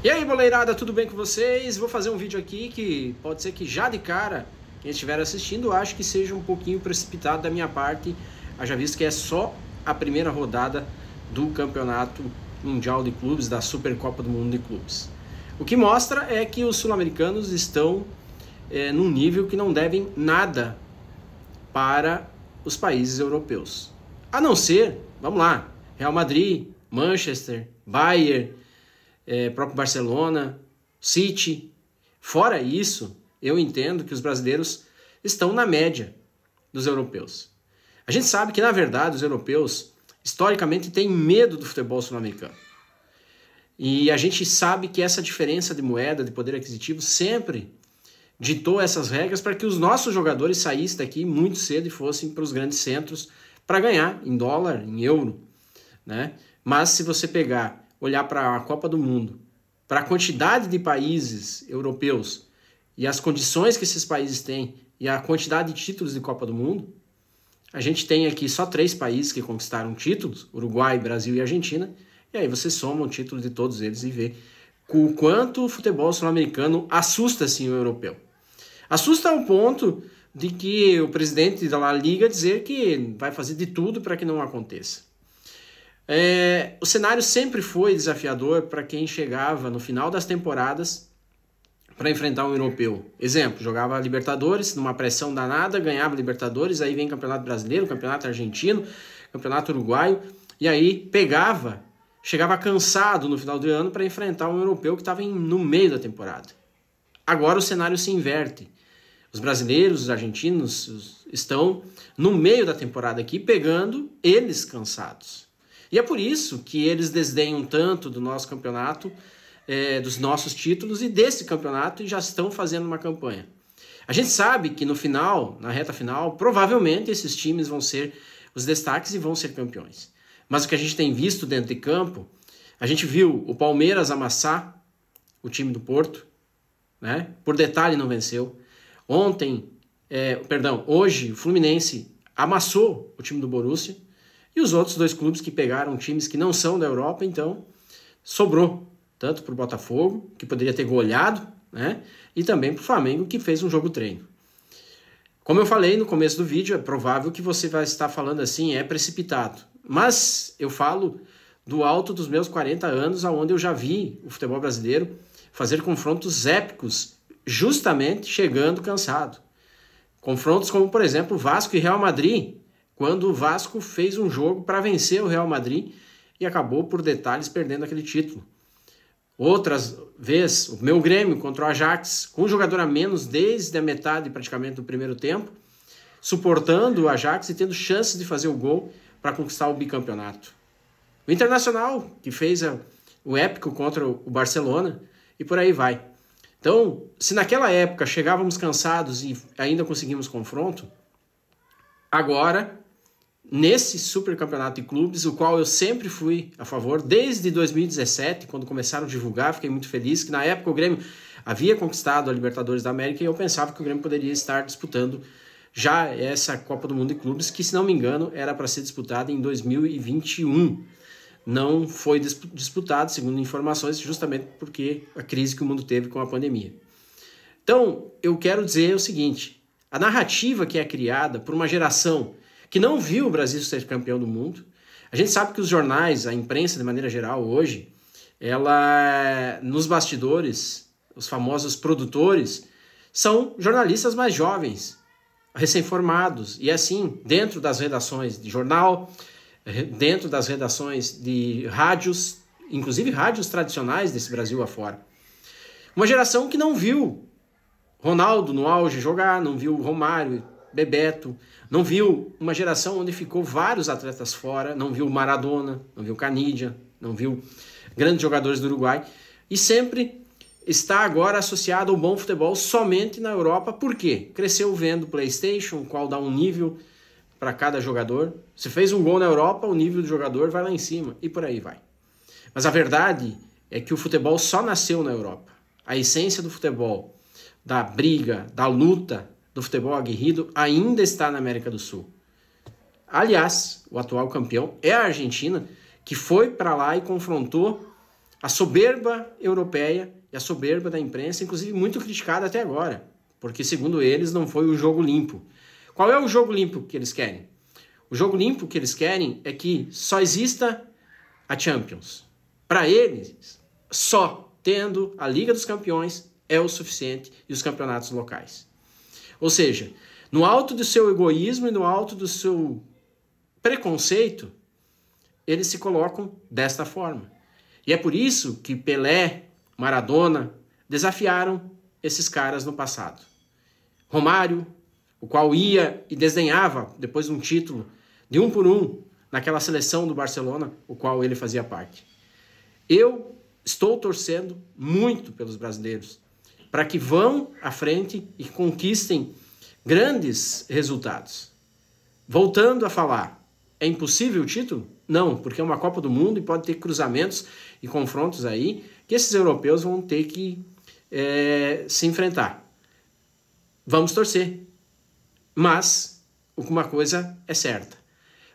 E aí, boleirada, tudo bem com vocês? Vou fazer um vídeo aqui que pode ser que já de cara, quem estiver assistindo, acho que seja um pouquinho precipitado da minha parte, haja visto que é só a primeira rodada do Campeonato Mundial de Clubes, da Supercopa do Mundo de Clubes. O que mostra é que os sul-americanos estão num nível que não devem nada para os países europeus. A não ser, vamos lá, Real Madrid, Manchester, Bayern, próprio Barcelona, City. Fora isso, eu entendo que os brasileiros estão na média dos europeus. A gente sabe que, na verdade, os europeus, historicamente, têm medo do futebol sul-americano. E a gente sabe que essa diferença de moeda, de poder aquisitivo, sempre ditou essas regras para que os nossos jogadores saíssem daqui muito cedo e fossem para os grandes centros para ganhar em dólar, em euro, né? Mas se você olhar para a Copa do Mundo, para a quantidade de países europeus e as condições que esses países têm e a quantidade de títulos de Copa do Mundo, a gente tem aqui só 3 países que conquistaram títulos, Uruguai, Brasil e Argentina, e aí você soma o título de todos eles e vê o quanto o futebol sul-americano assusta assim, o europeu. Assusta ao ponto de que o presidente da La Liga dizer que vai fazer de tudo para que não aconteça. O cenário sempre foi desafiador para quem chegava no final das temporadas para enfrentar um europeu. Exemplo, jogava Libertadores, numa pressão danada, ganhava Libertadores, aí vem Campeonato Brasileiro, Campeonato Argentino, Campeonato Uruguaio, e aí chegava cansado no final do ano para enfrentar um europeu que estava no meio da temporada. Agora o cenário se inverte. Os brasileiros, os argentinos estão no meio da temporada aqui, pegando eles cansados. E é por isso que eles desdenham tanto do nosso campeonato, dos nossos títulos e desse campeonato e já estão fazendo uma campanha. A gente sabe que no final, na reta final, provavelmente esses times vão ser os destaques e vão ser campeões. Mas o que a gente tem visto dentro de campo, a gente viu o Palmeiras amassar o time do Porto, né? Por detalhe não venceu. Hoje o Fluminense amassou o time do Borussia. E os outros 2 clubes que pegaram times que não são da Europa, então sobrou tanto para o Botafogo, que poderia ter goleado, né? E também para o Flamengo, que fez um jogo treino. Como eu falei no começo do vídeo, é provável que você vai estar falando assim, é precipitado. Mas eu falo do alto dos meus 40 anos, onde eu já vi o futebol brasileiro fazer confrontos épicos, justamente chegando cansado. Confrontos como, por exemplo, Vasco e Real Madrid, quando o Vasco fez um jogo para vencer o Real Madrid e acabou, por detalhes, perdendo aquele título. Outras vezes, o meu Grêmio contra o Ajax, com um jogador a menos desde a metade praticamente do primeiro tempo, suportando o Ajax e tendo chances de fazer o gol para conquistar o bicampeonato. O Internacional, que fez o épico contra o Barcelona, e por aí vai. Então, se naquela época chegávamos cansados e ainda conseguimos confronto, agora, nesse supercampeonato de clubes, o qual eu sempre fui a favor, desde 2017, quando começaram a divulgar, fiquei muito feliz, que na época o Grêmio havia conquistado a Libertadores da América e eu pensava que o Grêmio poderia estar disputando já essa Copa do Mundo de Clubes, que, se não me engano, era para ser disputada em 2021. Não foi disputado, segundo informações, justamente porque a crise que o mundo teve com a pandemia. Então, eu quero dizer o seguinte: a narrativa que é criada por uma geração que não viu o Brasil ser campeão do mundo. A gente sabe que os jornais, a imprensa de maneira geral hoje, ela nos bastidores, os famosos produtores, são jornalistas mais jovens, recém-formados. E assim, dentro das redações de jornal, dentro das redações de rádios, inclusive rádios tradicionais desse Brasil afora. Uma geração que não viu Ronaldo no auge jogar, não viu Romário, Bebeto, não viu uma geração onde ficou vários atletas fora, não viu Maradona, não viu Canidia, não viu grandes jogadores do Uruguai, e sempre está agora associado ao bom futebol somente na Europa. Por quê? Cresceu vendo PlayStation, o qual dá um nível para cada jogador. Se fez um gol na Europa, o nível do jogador vai lá em cima, e por aí vai. Mas a verdade é que o futebol só nasceu na Europa. A essência do futebol, da briga, da luta, do futebol aguerrido, ainda está na América do Sul. Aliás, o atual campeão é a Argentina, que foi para lá e confrontou a soberba europeia e a soberba da imprensa, inclusive muito criticada até agora, porque segundo eles não foi o jogo limpo. Qual é o jogo limpo que eles querem? O jogo limpo que eles querem é que só exista a Champions. Para eles, só tendo a Liga dos Campeões é o suficiente e os campeonatos locais. Ou seja, no alto do seu egoísmo e no alto do seu preconceito, eles se colocam desta forma. E é por isso que Pelé, Maradona desafiaram esses caras no passado. Romário, o qual ia e desdenhava, depois de um título, de 1 por 1, naquela seleção do Barcelona, o qual ele fazia parte. Eu estou torcendo muito pelos brasileiros, para que vão à frente e conquistem grandes resultados. Voltando a falar, é impossível o título? Não, porque é uma Copa do Mundo e pode ter cruzamentos e confrontos aí que esses europeus vão ter que se enfrentar. Vamos torcer. Mas uma coisa é certa.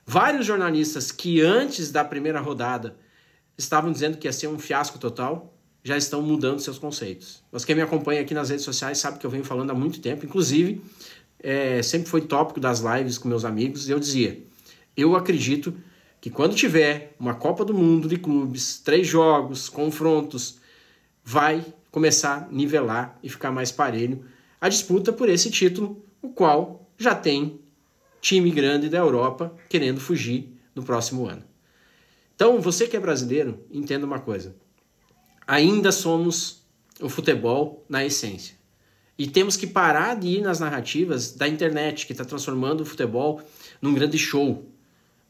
Vários jornalistas que antes da primeira rodada estavam dizendo que ia ser um fiasco total, já estão mudando seus conceitos. Mas quem me acompanha aqui nas redes sociais sabe que eu venho falando há muito tempo. Inclusive, sempre foi tópico das lives com meus amigos. E eu dizia, eu acredito que quando tiver uma Copa do Mundo de clubes, 3 jogos, confrontos, vai começar a nivelar e ficar mais parelho a disputa por esse título, o qual já tem time grande da Europa querendo fugir no próximo ano. Então, você que é brasileiro, entenda uma coisa. Ainda somos o futebol na essência. E temos que parar de ir nas narrativas da internet, que está transformando o futebol num grande show.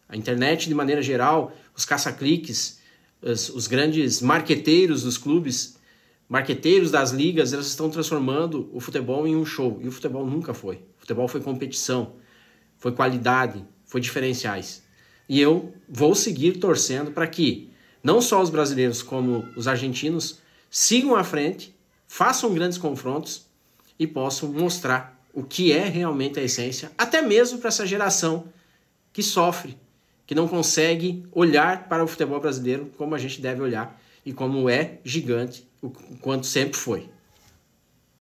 A internet, de maneira geral, os caça-cliques, os grandes marqueteiros dos clubes, marqueteiros das ligas, elas estão transformando o futebol em um show. E o futebol nunca foi. O futebol foi competição, foi qualidade, foi diferenciais. E eu vou seguir torcendo para que não só os brasileiros como os argentinos sigam à frente, façam grandes confrontos e possam mostrar o que é realmente a essência, até mesmo para essa geração que sofre, que não consegue olhar para o futebol brasileiro como a gente deve olhar e como é gigante, o quanto sempre foi.